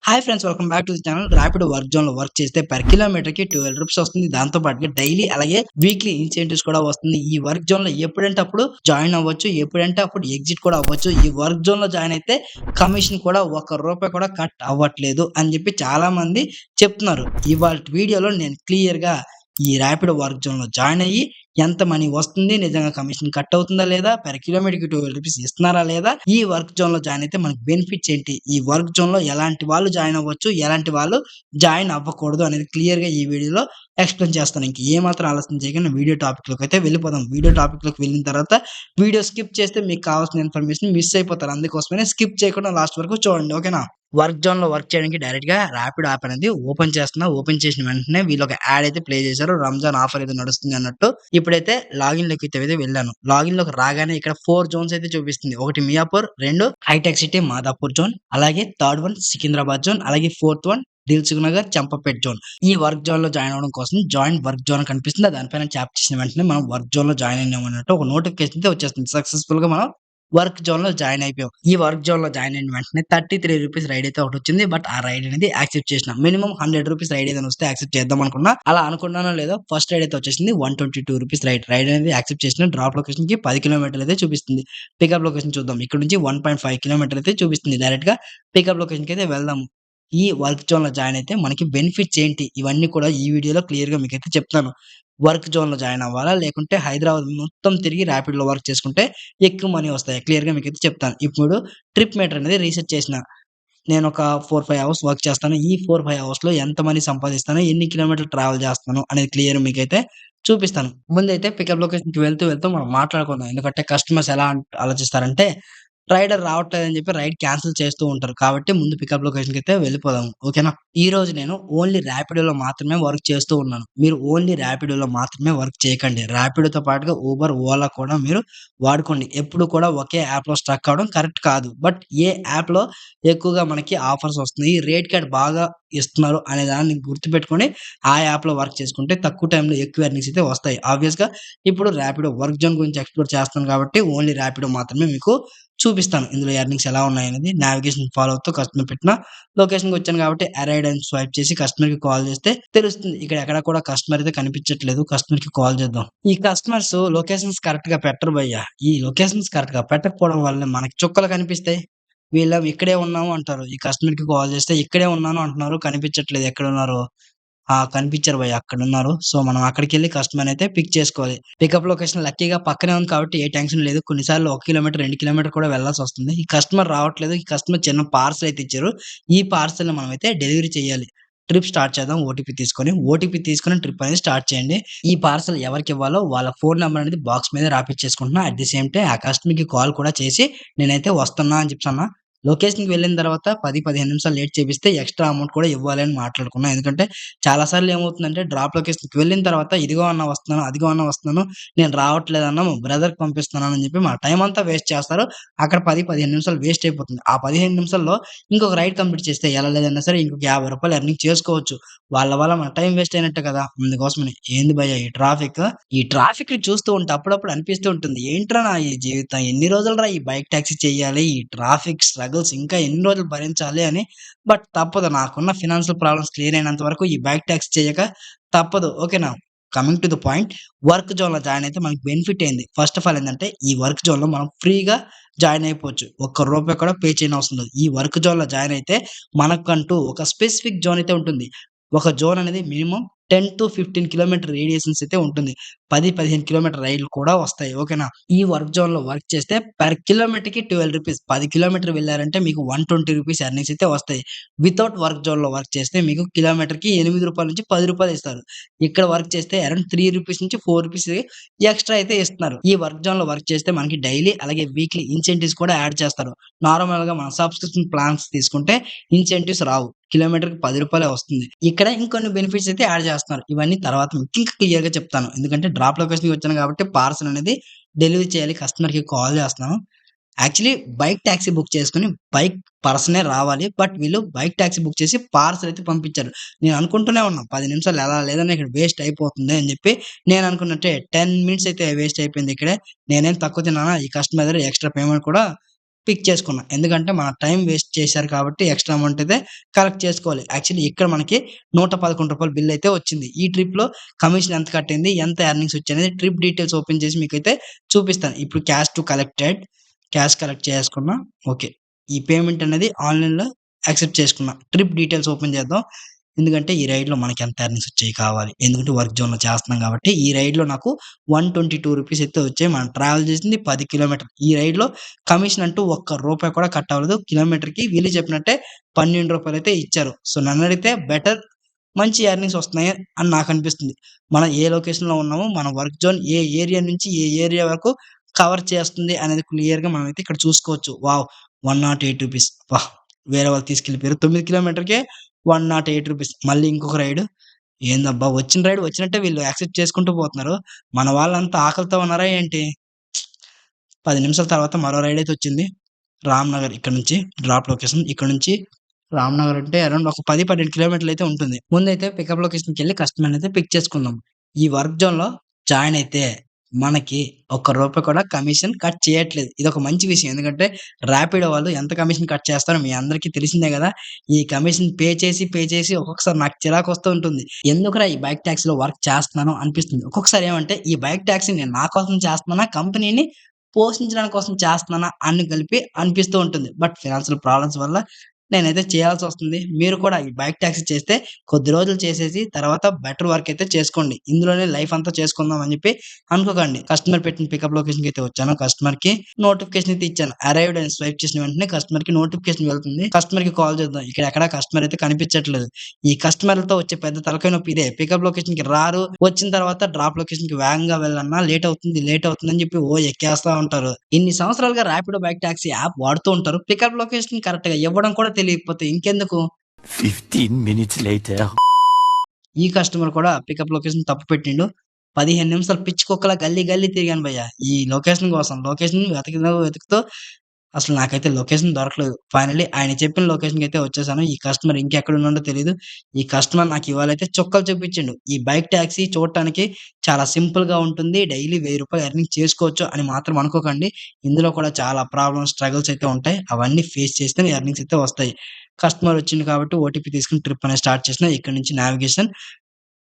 Hi friends, welcome back to the channel. Rapido work zone లో work చేస్తే per kilometre కి 12 rupees వస్తుంది. దాంతో పాటుగా డైలీ అలాగే వీక్లీ ఇన్సెంటివ్స్ కూడా వస్తుంది. ఈ వర్క్ జోన్ లో ఎప్పుడంటే అప్పుడు జాయిన్ అవ్వచ్చు, ఎప్పుడంటే అప్పుడు ఎగ్జిట్ కూడా అవ్వచ్చు. ఈ వర్క్ జోన్ లో జాయిన్ అయితే కమిషన్ కూడా ఒక్క రూపాయి కూడా కట్ అవ్వట్లేదు అని చెప్పి చాలా మంది చెప్తున్నారు. ఇవాళ వీడియోలో నేను క్లియర్ గా ఈ ర్యాపిడో వర్క్ జోన్ లో జాయిన్ అయ్యి ఎంత మనీ వస్తుంది, నిజంగా కమిషన్ కట్ అవుతుందా లేదా, పర్ కిలోమీటర్ కి 12 రూపీస్ ఇస్తున్నారా లేదా, ఈ వర్క్ జోన్ లో జాయిన్ అయితే మనకి బెనిఫిట్స్ ఏంటి, ఈ వర్క్ జోన్ లో ఎలాంటి వాళ్ళు జాయిన్ అవ్వచ్చు, ఎలాంటి వాళ్ళు జాయిన్ అవ్వకూడదు అనేది క్లియర్ గా ఈ వీడియోలో ఎక్స్ప్లెయిన్ చేస్తాను. ఇంక ఏ మాత్రం ఆలస్యం చేయకుండా వీడియో టాపిక్ లోకి అయితే వెళ్ళిపోదాం. వీడియో టాపిక్ లోకి వెళ్ళిన తర్వాత వీడియో స్కిప్ చేస్తే మీకు కావాల్సిన ఇన్ఫర్మేషన్ మిస్ అయిపోతారు. అందుకోసమే స్కిప్ చేయకుండా లాస్ట్ వరకు చూడండి, ఓకేనా. వర్క్ జోన్ లో వర్క్ చేయడానికి డైరెక్ట్ గా ర్యాపిడ్ యాప్ అనేది ఓపెన్ చేస్తున్నా. ఓపెన్ చేసిన వెంటనే వీళ్ళు ఒక యాడ్ అయితే ప్లే చేశారు. రంజాన్ ఆఫర్ ఏదో నడుస్తుంది అన్నట్టు. ఇప్పుడైతే లాగిన్ లోకి అయితే వెళ్ళాను. లాగిన్ లోకి రాగానే ఇక్కడ 4 జోన్స్ అయితే చూపిస్తుంది. ఒకటి మియాపూర్, 2 హైటెక్ సిటీ మాదాపూర్ జోన్, అలాగే థర్డ్ వన్ సికింద్రాబాద్ జోన్, అలాగే fourth one Dilsukhnagar Champapet zone. ఈ వర్క్ జోన్ లో జాయిన్ అవ్వడం కోసం జాయిన్ వర్క్ జోన్ కనిపిస్తుంది. దానిపైన ట్యాప్ చేసిన వెంటనే మనం వర్క్ జోన్ లో జాయిన్ అయినాం అన్నట్టు ఒక నోటిఫికేషన్ అయితే వచ్చేస్తుంది. సక్సెస్ఫుల్ గా మనం వర్క్ జోన్ లో జాయిన్ అయిపోయాం. ఈ వర్క్ జోన్ లో జాయిన్ అయిన వెంటనే 33 రూపీస్ రైడ్ అయితే ఒకటి వచ్చింది. బట్ ఆ రైడ్ అనేది యాక్సెప్ట్ చేసిన. మినిమం 100 రూపీస్ రైడ్ ఏదైనా వస్తే యాక్సెప్ట్ చేద్దాం అనుకున్నా. అలా అనుకున్నానో లేదో ఫస్ట్ రైడ్ అయితే వచ్చేసింది 122 రూపీస్ రైడ్ అనేది యాక్సెప్ట్ చేసిన. డ్రాప్ లొకేషన్ కి 10 కిలోమీటర్లు అయితే చూపిస్తుంది. పికప్ లొకేషన్ చూద్దాం. ఇక్కడ నుంచి 1.5 కిలోమీటర్ అయితే చూపిస్తుంది. డైరెక్ట్ గా పికప్ లొకేషన్ కి అయితే వెళ్దాము. ఈ వర్క్ జోన్ లో జాయిన్ అయితే మనకి బెనిఫిట్స్ ఏంటి, ఇవన్నీ కూడా ఈ వీడియోలో క్లియర్ గా మీకైతే చెప్తాను. వర్క్ జోన్ లో జాయిన్ అవ్వాలా, లేకుంటే హైదరాబాద్ మొత్తం తిరిగి ర్యాపిడ్ లో వర్క్ చేసుకుంటే ఎక్కువ మనీ వస్తాయి, క్లియర్ గా మీకైతే చెప్తాను. ఇప్పుడు ట్రిప్ మీటర్ అనేది రీసెర్చ్ చేసిన. నేను ఒక 4, 5 అవర్స్ వర్క్ చేస్తాను. ఈ 4, 5 అవర్స్ లో ఎంత మనీ సంపాదిస్తాను, ఎన్ని కిలోమీటర్లు ట్రావెల్ చేస్తాను అనేది క్లియర్ మీకైతే చూపిస్తాను. ముందైతే పికప్ లొకేషన్ కి వెళ్తూ మనం మాట్లాడుకుందాం. ఎందుకంటే కస్టమర్స్ ఎలా ఆలోచిస్తారంటే రైడర్ రావట్లేదని చెప్పి రైడ్ క్యాన్సిల్ చేస్తూ ఉంటారు. కాబట్టి ముందు పికప్ లొకేషన్ కి అయితే వెళ్ళిపోదాం, ఓకేనా. ఈ రోజు నేను ఓన్లీ ర్యాపిడోలో మాత్రమే వర్క్ చేస్తూ ఉన్నాను. మీరు ఓన్లీ ర్యాపిడోలో మాత్రమే వర్క్ చేయకండి. ర్యాపిడోతో పాటుగా ఊబర్, ఓలా కూడా మీరు వాడుకోండి. ఎప్పుడు కూడా ఒకే యాప్ లో స్ట్రక్ అవ్వడం కరెక్ట్ కాదు. బట్ ఏ యాప్ లో ఎక్కువగా మనకి ఆఫర్స్ వస్తున్నాయి, రేట్ కార్డ్ బాగా ఇస్తున్నారు అనే దాన్ని గుర్తుపెట్టుకొని ఆ యాప్ లో వర్క్ చేసుకుంటే తక్కువ టైంలో ఎక్కువ ఎర్నింగ్స్ అయితే వస్తాయి. ఆబ్వియస్ గా ఇప్పుడు ర్యాపిడో వర్క్ జోన్ గురించి ఎక్స్ప్లోర్ చేస్తాను కాబట్టి ఓన్లీ ర్యాపిడో మాత్రమే మీకు చూపిస్తాను. ఇందులో ఎర్నింగ్స్ ఎలా ఉన్నాయనేది నావిగేషన్ ఫాలో అవుతూ కస్టమర్ పెట్టిన లొకేషన్‌కి వచ్చాను కాబట్టి అరైవ్డ్ అని స్వైప్ చేసి కస్టమర్‌కి కాల్ చేస్తే తెలుస్తుంది. ఇక్కడ ఎక్కడ కూడా కస్టమర్ అయితే కనిపించట్లేదు. కస్టమర్‌కి కాల్ చేద్దాం. ఈ కస్టమర్స్ లొకేషన్స్ కరెక్ట్‌గా పెట్టరు భయ్యా. ఈ లొకేషన్స్ కరెక్ట్‌గా పెట్టకపోవడం వల్లనే మనకి చుక్కలు కనిపిస్తాయి. వీళ్ళేమో ఇక్కడే ఉన్నాము అంటారు. ఈ కస్టమర్‌కి కాల్ చేస్తే ఇక్కడే ఉన్నాను అంటున్నారు. కనిపించట్లేదు, ఎక్కడున్నారో? కనిపించారు భయ్యా, అక్కడున్నారు. సో, మనం అక్కడికెళ్ళి కస్టమర్‌నయితే పిక్ చేసుకోవాలి. పికప్ లొకేషన్ లక్కీగా పక్కనే ఉంది కాబట్టి ఏ టెన్షన్ లేదు. కొన్ని సార్లు 1 కిలోమీటర్, 2 కిలోమీటర్ కూడా వెళ్ళాల్సొస్తుంది. ఈ కస్టమర్ రావట్లేదు. ఈ కస్టమర్ చిన్న పార్సెల్ అయితే ఇచ్చారు. ఈ పార్సెల్‌ని మనమైతే డెలివరీ చేయాలి. ట్రిప్ స్టార్ట్ చేద్దాం ఓటీపీ తీసుకొని. ఓటీపీ తీసుకొని ట్రిప్ అనేది స్టార్ట్ చేయండి. ఈ పార్సెల్ ఎవరికివ్వాలో వాళ్ళ ఫోన్ నంబర్ అనేది బాక్స్ మీద రాపిచ్చేసుకుంటున్నా. అట్ ది సేమ్ టైమ్ ఆ కస్టమర్‌కి కాల్ కూడా చేసి నేనైతే వస్తున్నా అని చెప్పన్నా. లొకేషన్‌కి వెళ్ళిన తర్వాత 10, 15 నిమిషాలు లేట్ చేపిస్తే ఎక్స్‌ట్రా అమౌంట్ కూడా ఇవ్వాలి అని మాట్లాడుకున్నాం. ఎందుకంటే చాలా సార్లు ఏమవుతుందంటే డ్రాప్ లొకేషన్‌కి వెళ్ళిన తర్వాత ఇదిగో అన్న వస్తున్నాను, అదిగో అన్న వస్తున్నాను, నేను రావట్లేదన్న మా బ్రదర్‌కి పంపిస్తున్నాను అని చెప్పి మన టైం అంతా వేస్ట్ చేస్తారు. అక్కడ 10, 15 నిమిషాలు వేస్ట్ అయిపోతుంది. ఆ 15 నిమిషాల్లో ఇంకొక రైడ్ కంప్లీట్ చేస్తే ఎలా లేదన్నా సరే ఇంకొక రూ. 50 ఎర్నింగ్ చేసుకోవచ్చు. వాళ్ళ వల్ల మన టైం వేస్ట్ అయినట్టే కదా! అందుకోసమని. ఏంది భయ్యా ఈ ట్రాఫిక్? ఈ ట్రాఫిక్‌ని చూస్తూ ఉంటే అప్పుడప్పుడు అనిపిస్తూ ఉంటుంది. ఏంట్రా నా ఈ జీవితం, ఎన్ని రోజులురా ఈ బైక్ టాక్సీ చేయాలి, ఈ ట్రాఫిక్ స్ట్రగుల్స్ ఇంకా ఎన్ని రోజులు భరించాలి అని. బట్ తప్పదు. నాకున్న ఫినాన్షియల్ ప్రాబ్లమ్స్ క్లియర్ అయినంత వరకు ఈ బైక్ టాక్సీ చేయక తప్పదు, ఓకేనా. Coming to the point, work జోన్‌లో జాయిన్ అయితే మనకి బెనిఫిట్ ఏంది? ఫస్ట్ ఆఫ్ ఆల్ ఏందంటే ఈ వర్క్ జోన్‌లో మనం ఫ్రీగా జాయిన్ అయిపోవచ్చు. ఒక్క రూపాయి కూడా పే చేయనవసరం లేదు. ఈ వర్క్ జోన్‌లో జాయిన్ అయితే మనకంటూ ఒక స్పెసిఫిక్ జోన్ అయితే ఉంటుంది. ఒక జోన్ అనేది మినిమమ్ 10-15 కిలోమీటర్ రేడియేషన్స్ అయితే ఉంటుంది. 10, 15 కిలోమీటర్ రైడ్‌లు కూడా వస్తాయి, ఓకేనా. ఈ వర్క్ జోన్‌లో వర్క్ చేస్తే పర్ కిలోమీటర్‌కి 12 రూపీస్. 10 కిలోమీటర్లు వెళ్లారంటే మీకు 120 రూపీస్ ఎర్నింగ్స్ అయితే వస్తాయి. వితౌట్ వర్క్ జోన్‌లో వర్క్ చేస్తే మీకు కిలోమీటర్‌కి రూ. 8 నుంచి రూ. 10 ఇస్తారు. ఇక్కడ వర్క్ చేస్తే అరౌండ్ 3 రూపీస్ నుంచి 4 రూపీస్ ఎక్స్‌ట్రా అయితే ఇస్తున్నారు. ఈ వర్క్ జోన్‌లో వర్క్ చేస్తే మనకి డైలీ అలాగే వీక్లీ ఇన్సెంటివ్స్ కూడా యాడ్ చేస్తారు. నార్మల్‌గా మనం సబ్స్క్రిప్షన్ ప్లాన్స్ తీసుకుంటే ఇన్సెంటివ్స్ రావు. కిలోమీటర్‌కి రూ. 10 వస్తుంది. ఇక్కడ ఇంకొన్ని బెనిఫిట్స్ అయితే యాడ్ చేస్తున్నారు. ఇవన్నీ తర్వాత మీకు ఇంకా క్లియర్‌గా చెప్తాను. ఎందుకంటే డ్రాప్ లొకేషన్‌కి వచ్చాను కాబట్టి పార్సెల్ అనేది డెలివరీ చేయాలి. కస్టమర్‌కి కాల్ చేస్తున్నాను. యాక్చువల్లీ బైక్ టాక్సీ బుక్ చేసుకొని బైక్ పర్సనే రావాలి. బట్ వీళ్ళు బైక్ టాక్సీ బుక్ చేసి పార్సెల్ అయితే పంపించారు. నేను అనుకుంటూనే ఉన్నా 10 నిమిషాలు ఎలా లేదన్నా ఇక్కడ వేస్ట్ అయిపోతుంది అని చెప్పి. నేను అనుకున్నట్టే 10 మినిట్స్ అయితే వేస్ట్ అయిపోయింది ఇక్కడే. నేనేం తక్కువ తిన్నానా? ఈ కస్టమర్ దగ్గర ఎక్స్‌ట్రా పేమెంట్ కూడా పిక్ చేసుకున్నా. ఎందుకంటే మన టైం వేస్ట్ చేశారు కాబట్టి ఎక్స్‌ట్రా అమౌంట్ అయితే కలెక్ట్ చేసుకోవాలి. యాక్చువల్లీ ఇక్కడ మనకి రూ. 111 బిల్ అయితే వచ్చింది. ఈ ట్రిప్‌లో కమిషన్ ఎంత కట్ అయింది, ఎంత ఎర్నింగ్స్ వచ్చాయనేది ట్రిప్ డీటెయిల్స్ ఓపెన్ చేసి మీకైతే చూపిస్తాను. ఇప్పుడు cash to collected. Cash collect చేసుకున్నా. ఓకే. ఈ పేమెంట్ అనేది ఆన్‌లైన్‌లో యాక్సెప్ట్ చేసుకున్నా. ట్రిప్ డీటెయిల్స్ ఓపెన్ చేద్దాం. ఎందుకంటే ఈ రైడ్‌లో మనకి ఎంత ఎర్నింగ్స్ వచ్చాయి కావాలి. ఎందుకంటే వర్క్ జోన్‌లో చేస్తున్నాం కాబట్టి ఈ రైడ్‌లో నాకు రూ. 122 అయితే వచ్చాయి. మనం ట్రావెల్ చేసింది 10 కిలోమీటర్లు. ఈ రైడ్‌లో కమిషన్ అంటూ ఒక్క రూపాయి కూడా కట్ అవ్వలేదు. కిలోమీటర్‌కి వీళ్ళు చెప్పినట్టే రూ. 12 అయితే ఇచ్చారు. సో నన్నడిగితే బెటర్ మంచి ఎర్నింగ్స్ వస్తున్నాయి అని నాకనిపిస్తుంది. మనం ఏ లొకేషన్‌లో ఉన్నామో, మన వర్క్ జోన్ ఏ ఏరియా నుంచి ఏ ఏరియా వరకు కవర్ చేస్తుంది అనేది క్లియర్‌గా మనమైతే ఇక్కడ చూసుకోవచ్చు. వావ్! రూ. 108 అబ్బా! వేరే వాళ్ళు తీసుకెళ్ళిపోయారు. 9 కిలోమీటర్‌కే రూ. 108 మళ్ళీ ఇంకొక రైడ్. ఏందబ్బా! వచ్చిన రైడ్ వచ్చినట్టే వీళ్ళు యాక్సెప్ట్ చేసుకుంటూ పోతున్నారు. మన వాళ్ళంతా ఆకలితో ఉన్నారా ఏంటి? 10 నిమిషాల తర్వాత మరో రైడ్ అయితే వచ్చింది. రామ్‌నగర్ ఇక్కడ నుంచి డ్రాప్ లొకేషన్. ఇక్కడ నుంచి రామ్‌నగర్ అంటే అరౌండ్ ఒక 10, 12 కిలోమీటర్లు అయితే ఉంటుంది. ముందైతే పికప్ లొకేషన్‌కెళ్ళి కస్టమర్‌ని అయితే పిక్ చేసుకుందాం. ఈ వర్క్ జోన్‌లో జాయిన్ అయితే మనకి ఒక్క రూపాయి కూడా కమిషన్ కట్ చేయట్లేదు. ఇదొక మంచి విషయం. ఎందుకంటే రాపిడో వాళ్ళు ఎంత కమిషన్ కట్ చేస్తారో మీ అందరికీ తెలిసిందే గదా! ఈ కమిషన్ పే చేసి ఒక్కొక్కసారి నాకు చిరాకొస్తూ ఉంటుంది. ఎందుకురా ఈ బైక్ టాక్సీలో వర్క్ చేస్తున్నాను అనిపిస్తుంది. ఒక్కొక్కసారి ఏమంటే ఈ బైక్ టాక్సీ నేను నా కోసం చేస్తున్నానా? కంపెనీని పోషించడం కోసం చేస్తున్నానా? అని కలిపి అనిపిస్తూ ఉంటుంది. బట్ ఫినాన్షియల్ ప్రాబ్లమ్స్ వల్ల నేనైతే చేయాల్సొస్తుంది. మీరు కూడా ఈ బైక్ టాక్సీ చేస్తే కొద్ది రోజులు చేసేసి తర్వాత బెటర్ వర్క్ అయితే చేసుకోండి. ఇందులోనే లైఫ్ అంతా చేసుకుందాం అని చెప్పి అనుకోకండి. కస్టమర్ పెట్టిన పికప్ లొకేషన్‌కి అయితే వచ్చాను. కస్టమర్‌కి నోటిఫికేషన్ అయితే ఇచ్చాను. అరైవ్డ్ అని స్వైప్ చేసిన వెంటనే కస్టమర్‌కి నోటిఫికేషన్ వెళ్తుంది. కస్టమర్‌కి కాల్ చేద్దాం. ఇక్కడ ఎక్కడ కస్టమర్ అయితే కనిపించట్లేదు. ఈ కస్టమర్‌లతో వచ్చే పెద్ద తలకాయ నొప్పి ఇదే. పికప్ లొకేషన్‌కి రారు. వచ్చిన తర్వాత డ్రాప్ లొకేషన్‌కి వేగంగా వెళ్ళన్నా లేట్ అవుతుంది అని చెప్పి ఎక్కేస్తా ఉంటారు. ఇన్ని సంవత్సరాలుగా రాపిడో బైక్ టాక్సీ యాప్ వాడుతూ ఉంటారు. పికప్ లొకేషన్ కరెక్ట్‌గా ఇవ్వడం కూడా తెలియకపోతే ఇంకెందుకు? 15 minutes later. ఈ కస్టమర్ కూడా పికప్ లొకేషన్ తప్పు పెట్టిండు. 15 నిమిషాలు పిచ్చి కుక్కలా గల్లీ తిరిగాను భయ్యా. ఈ లొకేషన్ కోసం. లొకేషన్ వెతుకుతూ అసలు నాకైతే లొకేషన్ దొరకలేదు. ఫైనల్లీ ఆయన చెప్పిన లొకేషన్‌కైతే వచ్చేసాను. ఈ కస్టమర్ ఇంకెక్కడున్నాడో తెలీదు. ఈ కస్టమర్ నాకు ఇవాళైతే చుక్కలు చూపించిండు. ఈ బైక్ టాక్సీ చూడటానికి చాలా సింపుల్‌గా ఉంటుంది. డైలీ రూ. 1000 ఎర్నింగ్ చేసుకోవచ్చు అని మాత్రం అనుకోకండి. ఇందులో కూడా చాలా ప్రాబ్లమ్స్, స్ట్రగుల్స్ అయితే ఉంటాయి. అవన్నీ ఫేస్ చేస్తేనే ఎర్నింగ్స్ అయితే వస్తాయి. కస్టమర్ వచ్చిండు కాబట్టి ఓటీపీ తీసుకొని ట్రిప్ అనేది స్టార్ట్ చేసిన. ఇక్కడి నుంచి నావిగేషన్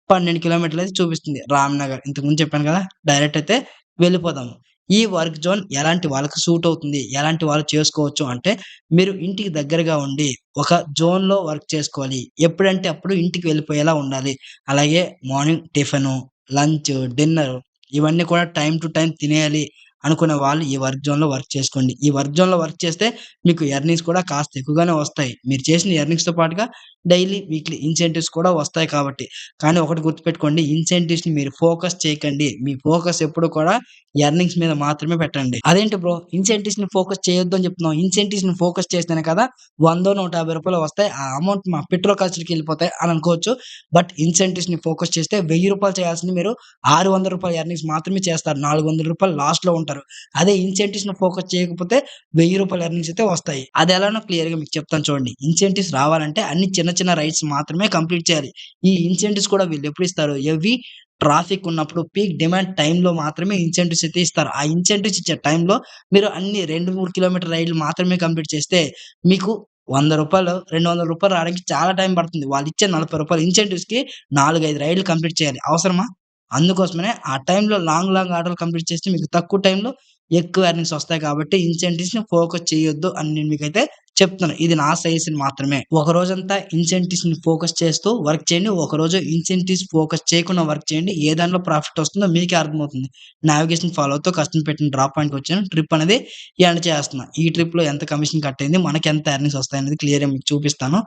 12 కిలోమీటర్లయితే చూపిస్తుంది. రామ్‌నగర్ ఇంతకుముందు చెప్పాను కదా! డైరెక్ట్ అయితే వెళ్ళిపోదాము. ఈ వర్క్ జోన్ ఎలాంటి వాళ్ళకి సూట్ అవుతుంది? ఎలాంటి వాళ్ళు చేసుకోవచ్చు అంటే, మీరు ఇంటికి దగ్గరగా ఉండి ఒక జోన్‌లో వర్క్ చేసుకోవాలి. ఎప్పుడంటే అప్పుడు ఇంటికి వెళ్ళిపోయేలా ఉండాలి. అలాగే మార్నింగ్ టిఫిను, లంచ్, డిన్నర్ ఇవన్నీ కూడా టైమ్ టు టైమ్ తినేయాలి అనుకునే వాళ్ళు ఈ వర్క్ జోన్‌లో వర్క్ చేసుకోండి. ఈ వర్క్ జోన్‌లో వర్క్ చేస్తే మీకు ఎర్నింగ్స్ కూడా కాస్త ఎక్కువగానే వస్తాయి. మీరు చేసిన ఎర్నింగ్స్‌తో పాటుగా డైలీ, వీక్లీ ఇన్సెంటివ్స్ కూడా వస్తాయి కాబట్టి. కానీ ఒకటి గుర్తుపెట్టుకోండి ఇన్సెంటివ్స్‌ని మీరు ఫోకస్ చేయకండి. మీ ఫోకస్ ఎప్పుడు కూడా ఎర్నింగ్స్ మీద మాత్రమే పెట్టండి. అదేంటి బ్రో ఇన్సెంటివ్స్‌ని ఫోకస్ చేయొద్దు అని చెప్తున్నావు. ఇన్సెంటివ్స్‌ని ఫోకస్ చేస్తేనే కదా రూ. 100, రూ. 150 వస్తాయి. ఆ అమౌంట్ మా పెట్రోల్ ఖర్చులకెళ్ళిపోతాయి అని అనుకోవచ్చు. బట్ ఇన్సెంటివ్స్‌ని ఫోకస్ చేస్తే రూ. 1000 చేయాల్సింది మీరు రూ. 600 ఎర్నింగ్స్ మాత్రమే చేస్తారు. రూ. 400 లాస్‌లో ఉంటారు. అదే ఇన్సెంటివ్స్‌ని ఫోకస్ చేయకపోతే రూ. 1000 ఎర్నింగ్స్ అయితే వస్తాయి. అదెలానో క్లియర్‌గా మీకు చెప్తాను చూడండి. ఇన్సెంటివ్స్ రావాలంటే అన్ని చిన్న రైడ్స్ మాత్రమే కంప్లీట్ చేయాలి. ఈ ఇన్సెంటివ్స్ కూడా వీళ్ళెప్పుడు ఇస్తారు? ట్రాఫిక్ ఉన్నప్పుడు పీక్ డిమాండ్ టైమ్‌లో మాత్రమే ఇన్సెంటివ్స్ అయితే ఇస్తారు. ఆ ఇన్సెంటివ్స్ ఇచ్చే టైమ్‌లో మీరు అన్ని 2, 3 కిలోమీటర్ రైడ్‌లు మాత్రమే కంప్లీట్ చేస్తే మీకు రూ. 100, రూ. 200 రావడానికి చాలా టైం పడుతుంది. వాళ్ళిచ్చే రూ. 40 ఇన్సెంటివ్స్‌కి 4, 5 రైడ్‌లు కంప్లీట్ చేయాలి. అవసరమా? అందుకోసమనే ఆ టైమ్‌లో లాంగ్ ఆర్డర్‌లు కంప్లీట్ చేస్తే మీకు తక్కువ టైమ్‌లో ఎక్కువ ఎర్నింగ్స్ వస్తాయి కాబట్టి ఇన్సెంటివ్స్‌ని ఫోకస్ చేయొద్దు అని నేను మీకైతే చెప్తున్నాను. ఇది నా సజెషన్ మాత్రమే. ఒక రోజంతా ఇన్సెంటివ్స్‌ని ఫోకస్ చేస్తూ వర్క్ చేయండి. ఒకరోజు ఇన్సెంటివ్స్ ఫోకస్ చేయకుండా వర్క్ చేయండి. ఏ దాంట్లో ప్రాఫిట్ వస్తుందో మీకే అర్థమవుతుంది. నావిగేషన్ ఫాలో అవుతూ కస్టమర్ పెట్టిన డ్రాప్ పాయింట్‌కొచ్చాను. ట్రిప్ అనేది ఎండ్ చేస్తున్నా. ఈ ట్రిప్‌లో ఎంత కమిషన్ కట్ అయింది, మనకెంత ఎర్నింగ్స్ వస్తాయనేది క్లియర్‌గా మీకు చూపిస్తాను.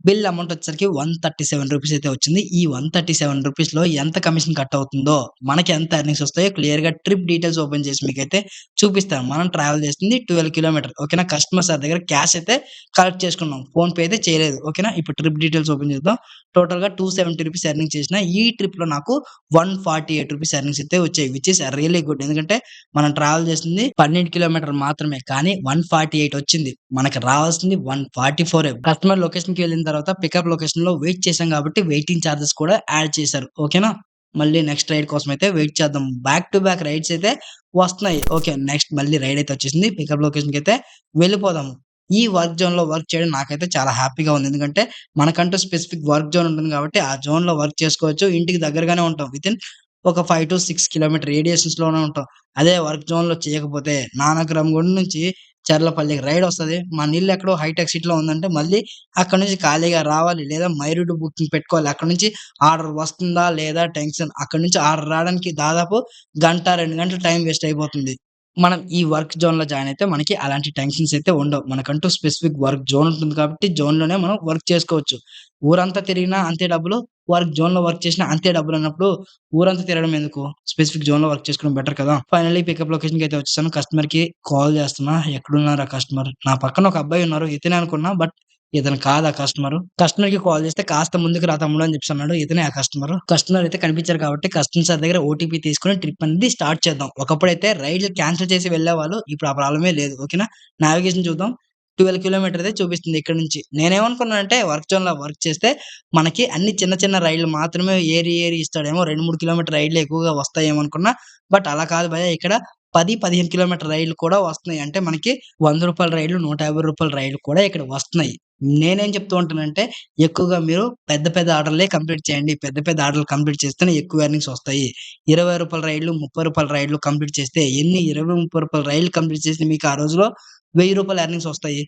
బిల్ అమౌంట్ వచ్చేసరికి రూ. 137 అయితే వచ్చింది. ఈ రూ. 137లో ఎంత కమిషన్ కట్ అవుతుందో, మనకి ఎంత ఎర్నింగ్స్ వస్తాయో క్లియర్‌గా ట్రిప్ డీటెయిల్స్ ఓపెన్ చేసి మీకైతే చూపిస్తాను. మనం ట్రావెల్ చేసింది 12 కిలోమీటర్లు ఓకేనా. కస్టమర్ సార్ దగ్గర క్యాష్ అయితే కలెక్ట్ చేసుకున్నాం. ఫోన్‌పే అయితే చేయలేదు ఓకేనా. ఇప్పుడు ట్రిప్ డీటెయిల్స్ ఓపెన్ చేద్దాం. టోటల్‌గా రూ. 270 ఎర్నింగ్ చేసిన. ఈ ట్రిప్‌లో నాకు రూ. 148 ఎర్నింగ్స్ అయితే వచ్చాయి. Which is really good. ఎందుకంటే మనం ట్రావెల్ చేసింది 12 కిలోమీటర్లు మాత్రమే. కానీ 148 వచ్చింది. మనకి రావాల్సింది 144 కస్టమర్ లొకేషన్‌కి వెళ్ళిన తర్వాత పికప్ లొకేషన్‌లో వెయిట్ చేసాం కాబట్టి వెయిటింగ్ చార్జెస్ కూడా యాడ్ చేశారు. ఓకేనా. మళ్ళీ నెక్స్ట్ రైడ్ కోసం అయితే వెయిట్ చేద్దాం. బ్యాక్ టు బ్యాక్ రైడ్స్ అయితే వస్తున్నాయి. ఓకే. నెక్స్ట్ మళ్ళీ రైడ్ అయితే వచ్చేసింది. పికప్ లొకేషన్‌కి అయితే వెళ్ళిపోదాము. ఈ వర్క్ జోన్‌లో వర్క్ చేయడం నాకైతే చాలా హ్యాపీగా ఉంది. ఎందుకంటే మనకంటూ స్పెసిఫిక్ వర్క్ జోన్ ఉంటుంది కాబట్టి ఆ జోన్‌లో వర్క్ చేసుకోవచ్చు. ఇంటికి దగ్గరగానే ఉంటాం. వితిన్ ఒక 5-6 కిలోమీటర్ రేడియేషన్స్‌లోనే ఉంటాం. అదే వర్క్ జోన్‌లో చేయకపోతే నానక్రమ్‌గూడ నుంచి చర్లపల్లికి రైడ్ వస్తది. మన ఇల్లు ఎక్కడో హైటెక్ సిటీలో ఉందంటే మళ్ళీ అక్కడి నుంచి ఖాళీగా రావాలి. లేదా మైరూట్ బుకింగ్ పెట్టుకోవాలి. అక్కడి నుంచి ఆర్డర్ వస్తుందా లేదా టెన్షన్. అక్కడి నుంచి ఆర్డర్ రావడానికి దాదాపు గంట, 2 గంటలు టైం వేస్ట్ అయిపోతుంది. మనం ఈ వర్క్ జోన్‌లో జాయిన్ అయితే మనకి అలాంటి టెన్షన్స్ అయితే ఉండవు. మనకంటూ స్పెసిఫిక్ వర్క్ జోన్ ఉంటుంది కాబట్టి జోన్‌లోనే మనం వర్క్ చేసుకోవచ్చు. ఊరంతా తిరిగినా అంతే డబ్బులు, వర్క్ జోన్‌లో వర్క్ చేసినా అంతే డబ్బులన్నప్పుడు ఊరంతా తిరగడం ఎందుకు? స్పెసిఫిక్ జోన్‌లో వర్క్ చేసుకోవడం బెటర్ కదా! ఫైనల్లీ పికప్ లొకేషన్‌కైతే వచ్చేసాను. కస్టమర్‌కి కాల్ చేస్తున్నా. ఎక్కడున్నారు ఆ కస్టమర్? నా పక్కన ఒక అబ్బాయి ఉన్నారు. ఇతనే అనుకున్నా. బట్ ఇతను కాదు ఆ కస్టమరు. కస్టమర్‌కి కాల్ చేస్తే కాస్త ముందుకు రా తమ్ముడు అని చెప్పేసి అన్నాడు. ఇతనే ఆ కస్టమరు. కస్టమర్ అయితే కనిపించారు కాబట్టి కస్టమర్ సార్ దగ్గర ఓటీపీ తీసుకొని ట్రిప్ అనేది స్టార్ట్ చేద్దాం. ఒకప్పుడైతే రైడ్‌లు క్యాన్సెల్ చేసి వెళ్ళేవాళ్ళు. ఇప్పుడు ఆ ప్రాబ్లమే లేదు. ఓకేనా? నావిగేషన్ చూద్దాం. 12 కిలోమీటర్ అయితే చూపిస్తుంది ఇక్కడి నుంచి. నేనేమనుకున్నానంటే వర్క్ జోన్‌లో వర్క్ చేస్తే మనకి అన్ని చిన్న చిన్న రైడ్‌లు మాత్రమే ఏరి ఇస్తాడేమో 2, 3 కిలోమీటర్ రైడ్‌లే ఎక్కువగా వస్తాయేమో అనుకున్నా. బట్ అలా కాదు భయ్యా ఇక్కడ 10, 15 కిలోమీటర్ రైడ్‌లు కూడా వస్తున్నాయి. అంటే మనకి రూ. 100 రైడ్‌లు, రూ. 150 రైడ్‌లు కూడా ఇక్కడ వస్తున్నాయి. నేనేం చెప్తూ ఉంటానంటే ఎక్కువగా మీరు పెద్ద పెద్ద ఆర్డర్‌లే కంప్లీట్ చేయండి. పెద్ద పెద్ద ఆర్డర్‌లు కంప్లీట్ చేస్తేనే ఎక్కువ ఎర్నింగ్స్ వస్తాయి. రూ. 20 రైడ్‌లు, రూ. 30 రైడ్‌లు కంప్లీట్ చేస్తే ఎన్ని రూ. 20, రూ. 30 రైడ్‌లు కంప్లీట్ చేస్తే మీకు ఆ రోజులో రూ. 1000 ఎర్నింగ్స్ వస్తాయి.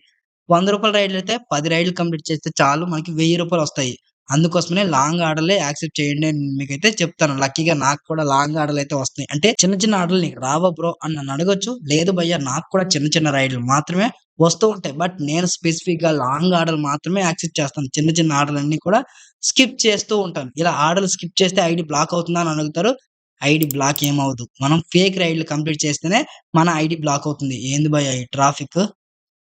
రూ. 100 రైడ్‌లయితే 10 రైడ్‌లు కంప్లీట్ చేస్తే చాలు మనకి రూ. 1000 వస్తాయి. అందుకోసమనే లాంగ్ ఆర్డర్‌లే యాక్సెప్ట్ చేయండి అని మీకైతే చెప్తాను. లక్కీగా నాకు కూడా లాంగ్ ఆర్డర్‌లయితే వస్తున్నాయి. అంటే చిన్న చిన్న ఆర్డర్‌లు నీకు రావా బ్రో అని నన్నడగొచ్చు. లేదు భయ్యా నాకు కూడా చిన్న చిన్న రైడ్‌లు మాత్రమే వస్తూ ఉంటాయి. బట్ నేను స్పెసిఫిక్‌గా లాంగ్ ఆర్డర్‌లు మాత్రమే యాక్సెప్ట్ చేస్తాను. చిన్న చిన్న ఆర్డర్‌లన్నీ కూడా స్కిప్ చేస్తూ ఉంటాను. ఇలా ఆర్డర్‌లు స్కిప్ చేస్తే ఐడీ బ్లాక్ అవుతుందా అని అడుగుతారు. ఐడీ బ్లాక్ ఏమవ్వదు. మనం ఫేక్ రైడ్‌లు కంప్లీట్ చేస్తేనే మన ఐడీ బ్లాక్ అవుతుంది. ఏంది భయ్యా ఈ ట్రాఫిక్?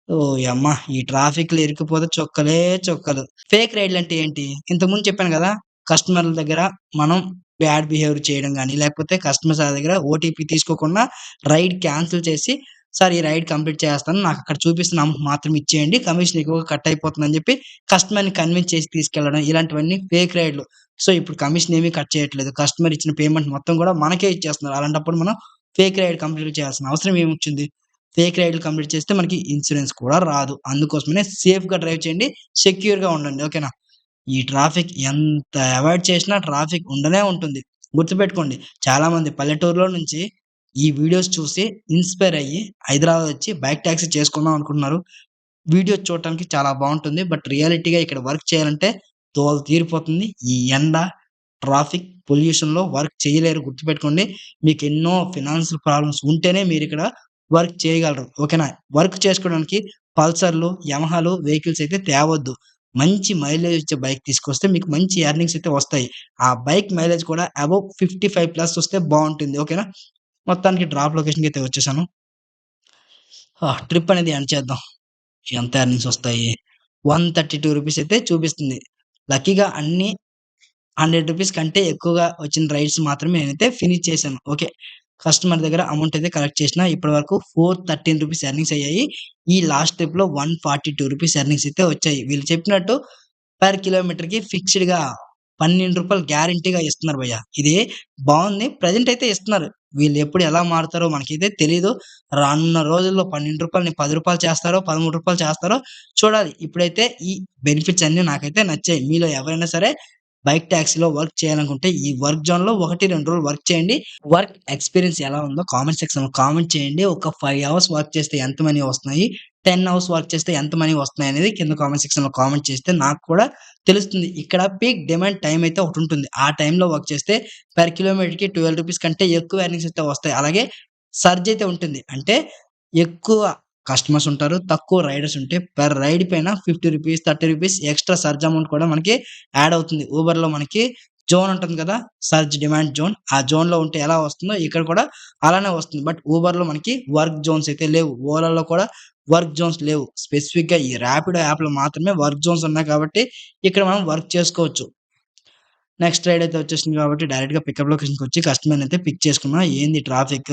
ఓయమ్మ! ఈ ట్రాఫిక్‌లో ఇరుక్కుపోతే చుక్కలే చుక్కలు. ఫేక్ రైడ్‌లంటే ఏంటి? ఇంతకుముందు చెప్పాను గదా! కస్టమర్ల దగ్గర మనం బ్యాడ్ బిహేవియర్ చేయడం గాని, లేకపోతే కస్టమర్ సార్ దగ్గర ఓటీపీ తీసుకోకుండా రైడ్ క్యాన్సిల్ చేసి, సార్ ఈ రైడ్ కంప్లీట్ చేస్తాను. నాకక్కడ చూపిస్తున్న అమౌంట్ మాత్రం ఇచ్చేయండి. కమిషన్ ఎక్కువగా కట్ అయిపోతుందని జెప్పి కస్టమర్‌ని కన్విన్స్ చేసి తీసుకెళ్లడం. ఇలాంటివన్నీ ఫేక్ రైడ్‌లు. సో, ఇప్పుడు కమిషన్ ఏమి కట్ చేయట్లేదు. కస్టమర్ ఇచ్చిన పేమెంట్ మొత్తం గూడా మనకే ఇచ్చేస్తున్నారు. అలాంటప్పుడు మనం ఫేక్ రైడ్ కంప్లీట్ చేయాల్సిన అవసరం ఏమొచ్చింది? ఫేక్ రైడ్‌లు కంప్లీట్ చేస్తే మనకి ఇన్స్యూరెన్స్ కూడా రాదు. అందుకోసమనే సేఫ్‌గా డ్రైవ్ చేయండి. సెక్యూర్‌గా ఉండండి. ఓకేనా? ఈ ట్రాఫిక్ ఎంత అవాయిడ్ చేసినా ట్రాఫిక్ ఉండనే ఉంటుంది. గుర్తుపెట్టుకోండి. చాలామంది పల్లెటూరులో నుంచి ఈ వీడియోస్ చూసి ఇన్‌స్పైర్ అయ్యి హైదరాబాద్ వచ్చి బైక్ టాక్సీ చేసుకుందాం అనుకుంటున్నారు. వీడియోస్ చూడటానికి చాలా బావుంటుంది. బట్ రియాలిటీగా ఇక్కడ వర్క్ చేయాలంటే దోల తీరిపోతుంది. ఈ ఎండ, ట్రాఫిక్, పొల్యూషన్‌లో వర్క్ చేయలేరు గుర్తుపెట్టుకోండి. మీకెన్నో ఫినాన్షియల్ ప్రాబ్లమ్స్ ఉంటేనే మీరిక్కడ వర్క్ చేయగలరు. ఓకేనా? వర్క్ చేసుకోవడానికి పల్సర్‌లు, యమహాలు వెహికల్స్ అయితే తేవద్దు. మంచి మైలేజ్ ఇచ్చే బైక్ తీసుకొస్తే మీకు మంచి ఎర్నింగ్స్ అయితే వస్తాయి. ఆ బైక్ మైలేజ్ కూడా అబోవ్ 55 ప్లస్ వస్తే బావుంటుంది. ఓకేనా? మొత్తానికి డ్రాప్ లొకేషన్‌కైతే వచ్చేసాను. ట్రిప్ అనేది ఎండ్ చేద్దాం. ఎంత ఎర్నింగ్స్ వస్తాయి? రూ. 132 అయితే చూపిస్తుంది. లక్కీగా అన్నీ రూ. 100 కంటే ఎక్కువగా వచ్చిన రైడ్స్ మాత్రమే నేనైతే ఫినిష్ చేశాను. ఓకే. కస్టమర్ దగ్గర అమౌంట్ అయితే కలెక్ట్ చేసినా. ఇప్పటి వరకు రూ. 413 ఎర్నింగ్స్ అయ్యాయి. ఈ లాస్ట్ ట్రిప్‌లో రూ. 142 ఎర్నింగ్స్ అయితే వచ్చాయి. వీళ్ళు చెప్పినట్టు పర్ కిలోమీటర్‌కి ఫిక్స్‌డ్‌గా రూ. 12 గ్యారంటీగా ఇస్తున్నారు భయ్యా. ఇది బావుంది. ప్రెజెంట్ అయితే ఇస్తున్నారు. వీళ్ళు ఎప్పుడు ఎలా మారుతారో మనకైతే తెలీదు. రానున్న రోజుల్లో రూ. 12ని రూ. 10 చేస్తారో, రూ. 13 చేస్తారో చూడాలి. ఇప్పుడైతే ఈ బెనిఫిట్స్ అన్నీ నాకైతే నచ్చాయి. మీలో ఎవరైనా సరే బైక్ టాక్సీలో వర్క్ చేయాలనుకుంటే ఈ వర్క్ జోన్‌లో 1, 2 రోజులు వర్క్ చేయండి. వర్క్ ఎక్స్‌పీరియన్స్ ఎలా ఉందో కామెంట్ సెక్షన్‌లో కామెంట్ చేయండి. ఒక 5 అవర్స్ వర్క్ చేస్తే ఎంత మనీ వస్తున్నాయి? 10 అవర్స్ వర్క్ చేస్తే ఎంత మనీ వస్తున్నాయనేది కింద కామెంట్ సెక్షన్‌లో కామెంట్ చేస్తే నాకు కూడా తెలుస్తుంది. ఇక్కడ పీక్ డిమాండ్ టైమ్ అయితే ఒకటుంటుంది. ఆ టైమ్‌లో వర్క్ చేస్తే పర్ కిలోమీటర్‌కి రూ. 12 కంటే ఎక్కువ ఎర్నింగ్స్ అయితే వస్తాయి. అలాగే సర్జ్ అయితే ఉంటుంది. అంటే ఎక్కువ కస్టమర్స్ ఉంటారు. తక్కువ రైడర్స్ ఉంటే పర్ రైడ్ పైన రూ. 50, రూ. 30 ఎక్స్‌ట్రా సర్జ్ అమౌంట్ కూడా మనకి యాడ్ అవుతుంది. ఊబర్‌లో మనకి జోన్ ఉంటుంది కదా! Surge demand zone. ఆ జోన్‌లో ఉంటే ఎలా వస్తుందో ఇక్కడ కూడా అలానే వస్తుంది. బట్ ఊబర్‌లో మనకి వర్క్ జోన్స్ అయితే లేవు. ఓలాలో కూడా వర్క్ జోన్స్ లేవు. స్పెసిఫిక్‌గా ఈ ర్యాపిడో యాప్‌లో మాత్రమే వర్క్ జోన్స్ ఉన్నాయి కాబట్టి ఇక్కడ మనం వర్క్ చేసుకోవచ్చు. నెక్స్ట్ రైడ్ అయితే వచ్చేసింది కాబట్టి డైరెక్ట్‌గా పికప్ లొకేషన్‌కొచ్చి కస్టమర్‌ని అయితే పిక్ చేసుకున్నా. ఏంది ట్రాఫిక్?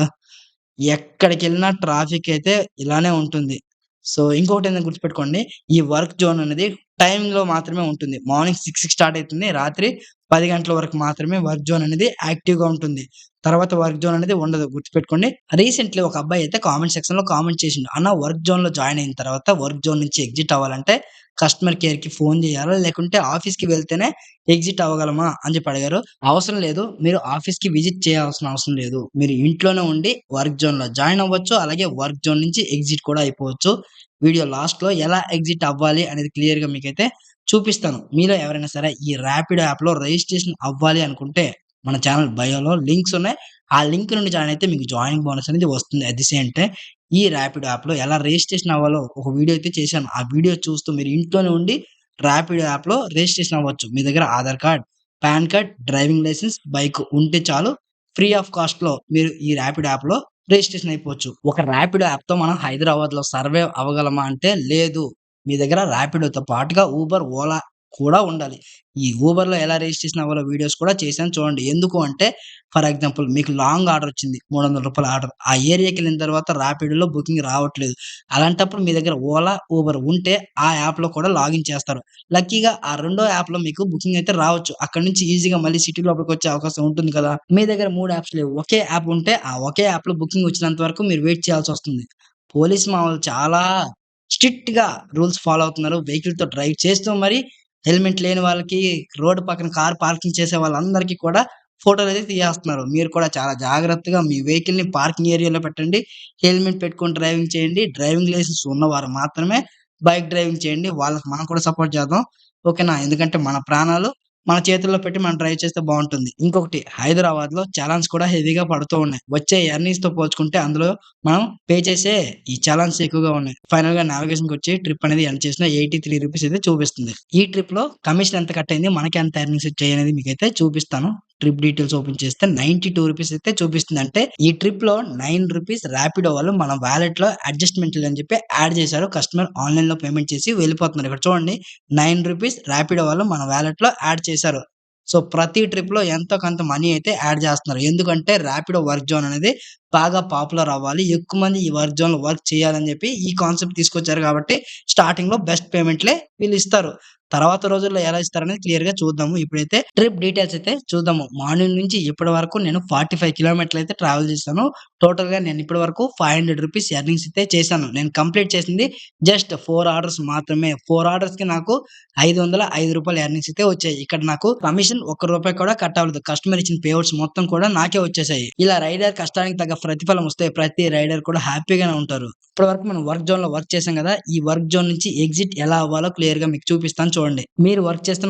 ఎక్కడికెళ్ళినా ట్రాఫిక్ అయితే ఇలానే ఉంటుంది. సో, ఇంకొకటేందో గుర్తుపెట్టుకోండి. ఈ వర్క్ జోన్ అనేది టైమింగ్‌లో మాత్రమే ఉంటుంది. మార్నింగ్ 6కి స్టార్ట్ అయితుంది. రాత్రి 10 గంటల వరకు మాత్రమే వర్క్ జోన్ అనేది యాక్టివ్‌గా ఉంటుంది. తర్వాత వర్క్ జోన్ అనేది ఉండదు. గుర్తుపెట్టుకోండి. రీసెంట్‌లీ ఒక అబ్బాయి అయితే కామెంట్ సెక్షన్‌లో కామెంట్ చేసిండు. అన్న వర్క్ జోన్‌లో జాయిన్ అయిన తర్వాత వర్క్ జోన్ నుంచి ఎగ్జిట్ అవ్వాలంటే కస్టమర్ కేర్‌కి ఫోన్ చేయాలా? లేకుంటే ఆఫీస్‌కి వెళ్తేనే ఎగ్జిట్ అవ్వగలమా? అని చెప్పి అడిగారు. అవసరం లేదు. మీరు ఆఫీస్‌కి విజిట్ చేయాల్సిన అవసరం లేదు. మీరు ఇంట్లోనే ఉండి వర్క్ జోన్‌లో జాయిన్ అవ్వచ్చు. అలాగే వర్క్ జోన్ నుంచి ఎగ్జిట్ కూడా అయిపోవచ్చు. వీడియో లాస్ట్‌లో ఎలా ఎగ్జిట్ అవ్వాలి అనేది క్లియర్‌గా మీకైతే చూపిస్తాను. మీలో ఎవరైనా సరే ఈ ర్యాపిడో యాప్‌లో రిజిస్ట్రేషన్ అవ్వాలి అనుకుంటే మన ఛానల్ బయోలో లింక్స్ ఉన్నాయి. ఆ లింక్ నుండి జాయిన్ అయితే మీకు జాయినింగ్ బోనస్ అనేది వస్తుంది. అట్ ది సేమ్ టైమ్ ఈ ర్యాపిడో యాప్‌లో ఎలా రిజిస్ట్రేషన్ అవ్వాలో ఒక వీడియో అయితే చేశాను. ఆ వీడియో చూస్తూ మీరు ఇంట్లోనే ఉండి ర్యాపిడో యాప్‌లో రిజిస్ట్రేషన్ అవ్వచ్చు. మీ దగ్గర Aadhaar card, PAN card, driving licence, bike ఉంటే చాలు ఫ్రీ ఆఫ్ కాస్ట్‌లో మీరు ఈ ర్యాపిడో యాప్‌లో రిజిస్ట్రేషన్ అయిపోవచ్చు. ఒక ర్యాపిడో యాప్‌తో మనం హైదరాబాద్‌లో సర్వైవ్ అవ్వగలమా అంటే లేదు. మీ దగ్గర ర్యాపిడోతో పాటుగా ఊబర్, ఓలా కూడా ఉండాలి. ఈ ఊబర్‌లో ఎలా రిజిస్ట్రేషన్ అవ్వాలో వీడియోస్ కూడా చేశాను చూడండి. ఎందుకు అంటే ఫర్ ఎగ్జాంపుల్ మీకు లాంగ్ ఆర్డర్ వచ్చింది. రూ. 300 ఆర్డర్. ఆ ఏరియాకెళ్ళిన తర్వాత ర్యాపిడోలో బుకింగ్ రావట్లేదు. అలాంటప్పుడు మీ దగ్గర ఓలా, ఊబర్ ఉంటే ఆ యాప్‌లో కూడా లాగిన్ చేస్తారు. లక్కీగా ఆ రెండో యాప్‌లో మీకు బుకింగ్ అయితే రావచ్చు. అక్కడి నుంచి ఈజీగా మళ్ళీ సిటీ లోపలికొచ్చే అవకాశం ఉంటుంది కదా! మీ దగ్గర 3 యాప్స్ లేవు. ఒకే యాప్ ఉంటే ఆ ఒకే యాప్‌లో బుకింగ్ వచ్చినంత వరకు మీరు వెయిట్ చేయాల్సొస్తుంది. పోలీస్ మావోళ్ళు చాలా స్ట్రిక్ట్‌గా రూల్స్ ఫాలో అవుతున్నారు. వెహికల్‌తో డ్రైవ్ చేస్తూ మరి హెల్మెట్ లేని వాళ్ళకి, రోడ్డు పక్కన కార్ పార్కింగ్ చేసే వాళ్ళందరికీ కూడా ఫోటోలయితే తీయేస్తున్నారు. మీరు కూడా చాలా జాగ్రత్తగా మీ వెహికల్‌ని పార్కింగ్ ఏరియాలో పెట్టండి. హెల్మెట్ పెట్టుకొని డ్రైవింగ్ చేయండి. డ్రైవింగ్ లైసెన్స్ ఉన్నవారు మాత్రమే బైక్ డ్రైవింగ్ చేయండి. వాళ్ళకి మనం కూడా సపోర్ట్ చేద్దాం. ఓకేనా? ఎందుకంటే మన ప్రాణాలు మన చేతుల్లో పెట్టి మనం డ్రైవ్ చేస్తే బావుంటుంది. ఇంకొకటి హైదరాబాద్‌లో చలాన్స్ కూడా హెవీగా పడుతూ ఉన్నాయి. వచ్చే ఎర్నింగ్స్‌తో పోల్చుకుంటే అందులో మనం పే చేసే ఈ చలాన్స్ ఎక్కువగా ఉన్నాయి. ఫైనల్‌గా నావిగేషన్‌కొచ్చి ట్రిప్ అనేది ఎండ్ చేసిన రూ. 83 అయితే చూపిస్తుంది. ఈ ట్రిప్‌లో కమిషన్ ఎంత కట్ అయింది, మనకి ఎంత ఎర్నింగ్స్ వచ్చాయి అనేది మీకైతే చూపిస్తాను. ట్రిప్ డీటెయిల్స్ ఓపెన్ చేస్తే రూ. 92 అయితే చూపిస్తుంది. అంటే ఈ ట్రిప్‌లో రూ. 9 ర్యాపిడో వాళ్ళు మన వాలెట్‌లో అడ్జస్ట్‌మెంట్లు అని చెప్పి యాడ్ చేశారు. కస్టమర్ ఆన్‌లైన్‌లో పేమెంట్ చేసి వెళ్ళిపోతున్నారు. ఇక్కడ చూడండి రూ. 9 ర్యాపిడో వాళ్ళు మన వాలెట్‌లో యాడ్ చేశారు. సో, ప్రతి ట్రిప్‌లో ఎంతో కొంత మనీ అయితే యాడ్ చేస్తున్నారు. ఎందుకంటే ర్యాపిడో వర్క్ జోన్ అనేది బాగా పాపులర్ అవ్వాలి. ఎక్కువ మంది ఈ వర్క్ జోన్‌లో వర్క్ చేయాలని చెప్పి ఈ కాన్సెప్ట్ తీసుకొచ్చారు కాబట్టి స్టార్టింగ్‌లో బెస్ట్ పేమెంట్‌లే వీళ్ళు ఇస్తారు. తర్వాత రోజుల్లో ఎలా ఇస్తారనేది క్లియర్‌గా చూద్దాము. ఇప్పుడైతే ట్రిప్ డీటెయిల్స్ అయితే చూద్దాము. మార్నింగ్ నుంచి ఇప్పటి వరకు నేను 45 కిలోమీటర్లు అయితే ట్రావెల్ చేశాను. టోటల్‌గా నేను ఇప్పటి వరకు రూ. 500 ఎర్నింగ్స్ అయితే చేశాను. నేను కంప్లీట్ చేసింది జస్ట్ 4 ఆర్డర్స్ మాత్రమే. 4 ఆర్డర్స్‌కి నాకు రూ. 505 ఎర్నింగ్స్ అయితే వచ్చాయి. ఇక్కడ నాకు కమిషన్ ఒక్క రూపాయి కూడా కట్ అవ్వలేదు. కస్టమర్ ఇచ్చిన పేఅవుట్స్ మొత్తం కూడా నాకే వచ్చేసాయి. ఇలా రైడర్ కష్టానికి తగ్గ ప్రతిఫలం వస్తే ప్రతి రైడర్ కూడా హ్యాపీగానే ఉంటారు. ఇప్పటివరకు మనం వర్క్ జోన్‌లో వర్క్ చేసాం కదా! ఈ వర్క్ జోన్ నుంచి ఎగ్జిట్ ఎలా అవ్వాలో క్లియర్‌గా మీకు చూపిస్తాను చూడండి. మీరు వర్క్ చేస్తున్న